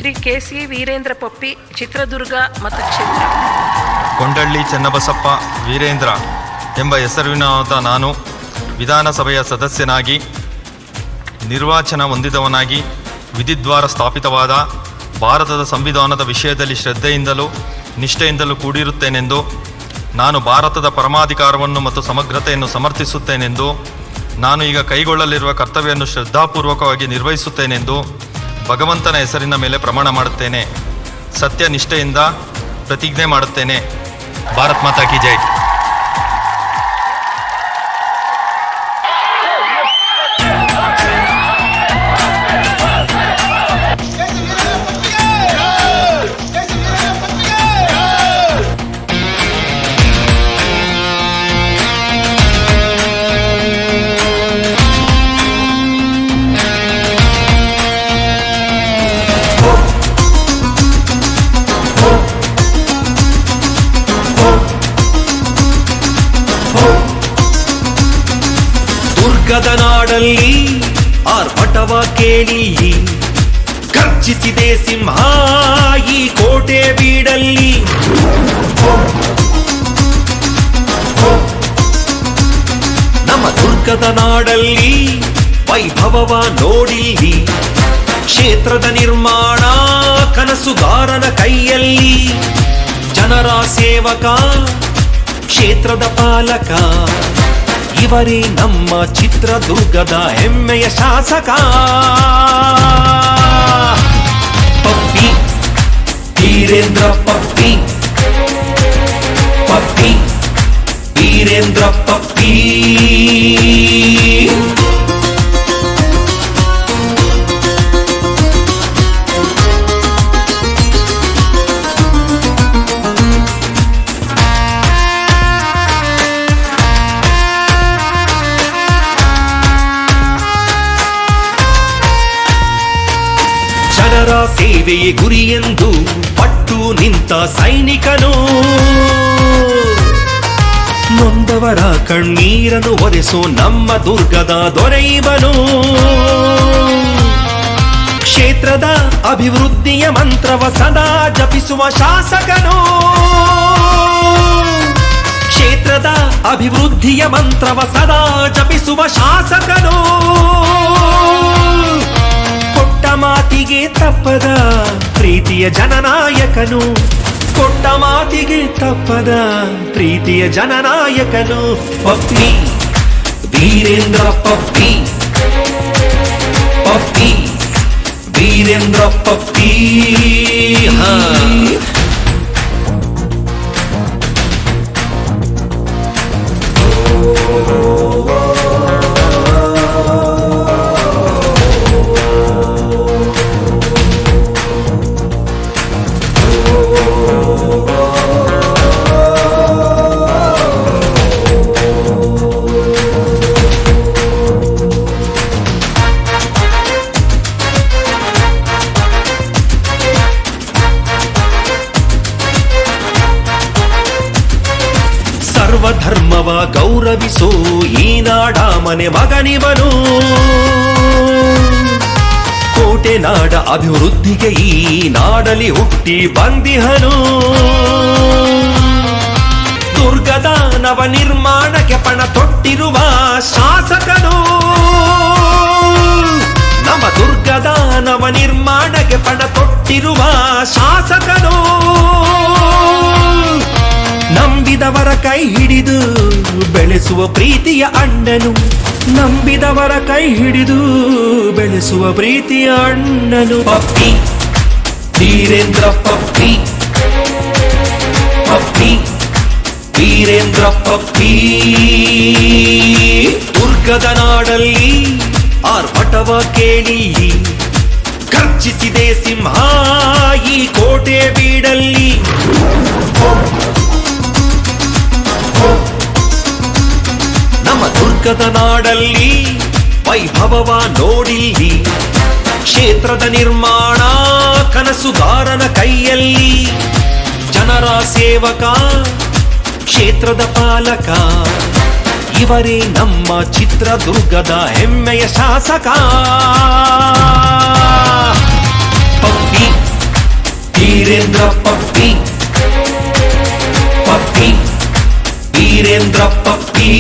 Shri KC. Veerendra ಪಪ್ಪಿ, ಚಿತ್ರದುರ್ಗ ಮತ್ತು ಕ್ಷೇತ್ರ. ಕೊಂಡಳ್ಳಿ ಚೆನ್ನಬಸಪ್ಪ ವೀರೇಂದ್ರ ಎಂಬ ಹೆಸರಿನಾದ ನಾನು ವಿಧಾನಸಭೆಯ ಸದಸ್ಯನಾಗಿ ನಿರ್ವಾಚನ ಹೊಂದಿದವನಾಗಿ ವಿಧಿದ್ವಾರ ಸ್ಥಾಪಿತವಾದ ಭಾರತದ ಸಂವಿಧಾನದ ವಿಷಯದಲ್ಲಿ ಶ್ರದ್ಧೆಯಿಂದಲೂ ನಿಷ್ಠೆಯಿಂದಲೂ ಕೂಡಿರುತ್ತೇನೆಂದು, ನಾನು ಭಾರತದ ಪರಮಾಧಿಕಾರವನ್ನು ಮತ್ತು ಸಮಗ್ರತೆಯನ್ನು ಸಮರ್ಥಿಸುತ್ತೇನೆಂದು, ನಾನು ಈಗ ಕೈಗೊಳ್ಳಲಿರುವ ಕರ್ತವ್ಯವನ್ನು ಶ್ರದ್ಧಾಪೂರ್ವಕವಾಗಿ ನಿರ್ವಹಿಸುತ್ತೇನೆಂದು ಭಗವಂತನ ಹೆಸರಿನ ಮೇಲೆ ಪ್ರಮಾಣ ಮಾಡುತ್ತೇನೆ. ಸತ್ಯ ನಿಷ್ಠೆಯಿಂದ ಪ್ರತಿಜ್ಞೆ ಮಾಡುತ್ತೇನೆ. ಭಾರತ್ ಮಾತಾ ಕಿ ಜೈ. ದುರ್ಗದ ನಾಡಲ್ಲಿ ಆರ್ಭಟವ ಕೇಳಿ ಗರ್ಜಿಸಿದೆ ಸಿಂಹ ಈ ಕೋಟೆ ಬೀಡಲ್ಲಿ. ನಮ್ಮ ದುರ್ಗದ ನಾಡಲ್ಲಿ ವೈಭವವ ನೋಡಿಲ್ಲಿ, ಕ್ಷೇತ್ರದ ನಿರ್ಮಾಣ ಕನಸುಗಾರನ ಕೈಯಲ್ಲಿ. ಜನರ ಸೇವಕ, ಕ್ಷೇತ್ರದ ಪಾಲಕ, ಇವರೇ ನಮ್ಮ ಚಿತ್ರದುರ್ಗದ ಹೆಮ್ಮೆಯ ಶಾಸಕ. ಪಪ್ಪಿ ವೀರೇಂದ್ರ ಪಪ್ಪಿ, ಪಪ್ಪಿ ವೀರೇಂದ್ರ ಪಪ್ಪಿ. ಜನರ ಸೇವೆಯೇ ಗುರಿಯೆಂದು ಪಟ್ಟು ನಿಂತ ಸೈನಿಕನು, ನೊಂದವರ ಕಣ್ಣೀರನ್ನು ಒರೆಸೋ ನಮ್ಮ ದುರ್ಗದ ದೊರೆಯುವನು. ಕ್ಷೇತ್ರದ ಅಭಿವೃದ್ಧಿಯ ಮಂತ್ರವ ಸದಾ ಜಪಿಸುವ ಶಾಸಕನು, ಕ್ಷೇತ್ರದ ಅಭಿವೃದ್ಧಿಯ ಮಂತ್ರವ ಸದಾ ಜಪಿಸುವ ಶಾಸಕನು. ಕೊಟ್ಟ ಮಾತಿಗೆ ತಪ್ಪದ ಪ್ರೀತಿಯ ಜನನಾಯಕನು, ಕೊಟ್ಟ ಮಾತಿಗೆ ತಪ್ಪದ ಪ್ರೀತಿಯ ಜನನಾಯಕನು. ಪಪ್ಪಿ ವೀರೇಂದ್ರ ಪಪ್ಪಿ, ಪಪ್ಪಿ ವೀರೇಂದ್ರ ಪಪ್ಪಿ. ಸರ್ವಧರ್ಮವ ಗೌರವಿಸೋ ಈ ನಾಡ ಮನೆ ಮಗನಿವನು. ಕೋಟೆ ನಾಡ ಅಭಿವೃದ್ಧಿಗೆ ಈ ನಾಡಲಿ ಹುಟ್ಟಿ ಬಂದಿಹನು. ದುರ್ಗದ ನವ ನಿರ್ಮಾಣಕ್ಕೆ ಪಣ ತೊಟ್ಟಿರುವ ಶಾಸಕನು, ನಮ್ಮ ದುರ್ಗದ ನವ ನಿರ್ಮಾಣಕ್ಕೆ ಪಣ ತೊಟ್ಟಿರುವ ಶಾಸಕನು. ನಂಬಿದವರ ಕೈ ಹಿಡಿದು ಬೆಳೆಸುವ ಪ್ರೀತಿಯ ಅಣ್ಣನು, ನಂಬಿದವರ ಕೈ ಹಿಡಿದು ಬೆಳೆಸುವ ಪ್ರೀತಿಯ ಅಣ್ಣನು. ಪಪ್ಪಿ ವೀರೇಂದ್ರ ಪಪ್ಪಿ, ಪಪ್ಪಿ ವೀರೇಂದ್ರ ಪಪ್ಪಿ. ದುರ್ಗದ ನಾಡಲ್ಲಿ ಆರ್ಭಟವ ಕೇಳಿ ಗರ್ಜಿಸಿದೆ ಸಿಂಹ ಈ ಕೋಟೆ ಬೀಡಲ್ಲಿ. ನಮ್ಮ ದುರ್ಗದ ನಾಡಲ್ಲಿ ವೈಭವವ ನೋಡಿಲ್ಲಿ, ಕ್ಷೇತ್ರದ ನಿರ್ಮಾಣ ಕನಸುಗಾರನ ಕೈಯಲ್ಲಿ. ಜನರ ಸೇವಕ, ಕ್ಷೇತ್ರದ ಪಾಲಕ, ಇವರೇ ನಮ್ಮ ಚಿತ್ರದುರ್ಗದ ಹೆಮ್ಮೆಯ ಶಾಸಕ. ಪಪ್ಪಿ ವೀರೇಂದ್ರ ಪಪ್ಪಿ ಪಪ್ಪಿ ವೀರೇಂದ್ರ ಪಪ್ಪಿ